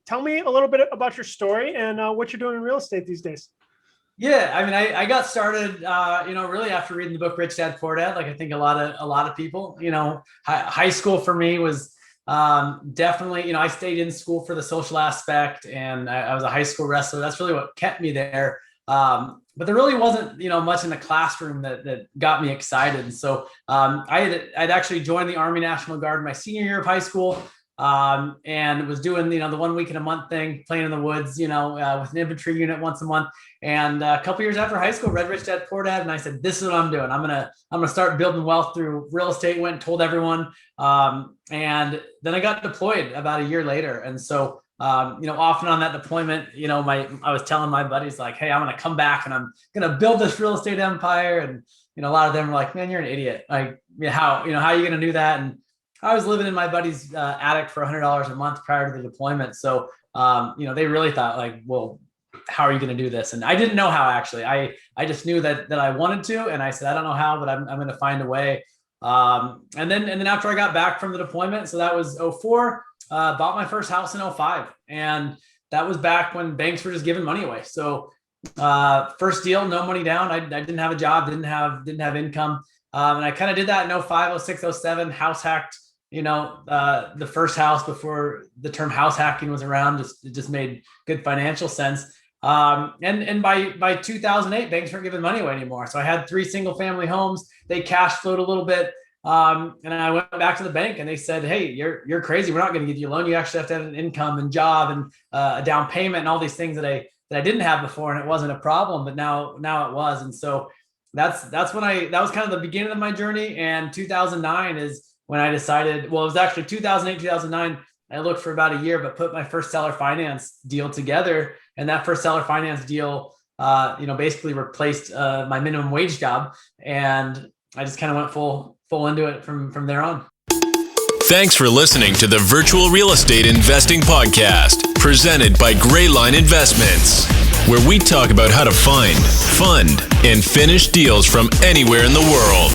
Tell me a little bit about your story and what you're doing in real estate these days. Yeah, I mean, I got started, really after reading the book Rich Dad Poor Dad. Like I think a lot of people, high school for me was definitely, I stayed in school for the social aspect, and I was a high school wrestler. That's really what kept me there. But there really wasn't, much in the classroom that got me excited. And so I'd actually joined the Army National Guard my senior year of high school. And was doing, the 1 week in a month thing, playing in the woods, with an infantry unit once a month. And a couple years after high school, read Rich Dad Poor Dad, and I said, "This is what I'm doing. I'm gonna start building wealth through real estate." Went and told everyone, and then I got deployed about a year later. And so, off and on that deployment, I was telling my buddies like, "Hey, I'm gonna come back and I'm gonna build this real estate empire." And a lot of them were like, "Man, you're an idiot. Like, how are you gonna do that?" And I was living in my buddy's attic for $100 a month prior to the deployment. So, they really thought like, well, how are you going to do this? And I didn't know how, actually. I just knew that I wanted to. And I said, I don't know how, but I'm going to find a way. And then after I got back from the deployment, so that was 2004, bought my first house in 2005. And that was back when banks were just giving money away. So first deal, no money down. I didn't have a job, didn't have income. And I kind of did that in 2005, 2006, 2007, house hacked. The first house before the term house hacking was around. It just made good financial sense. And by 2008, banks weren't giving money away anymore. So I had 3 single family homes. They cash flowed a little bit. And I went back to the bank and they said, "Hey, you're crazy. We're not going to give you a loan. You actually have to have an income and job and a down payment and all these things that I didn't have before." And it wasn't a problem, but now it was. And so that was kind of the beginning of my journey. And 2009 is when I decided, well, it was actually 2008, 2009. I looked for about a year, but put my first seller finance deal together. And that first seller finance deal, basically replaced my minimum wage job. And I just kind of went full into it from there on. Thanks for listening to the Virtual Real Estate Investing Podcast, presented by Greyline Investments, where we talk about how to find, fund, and finish deals from anywhere in the world.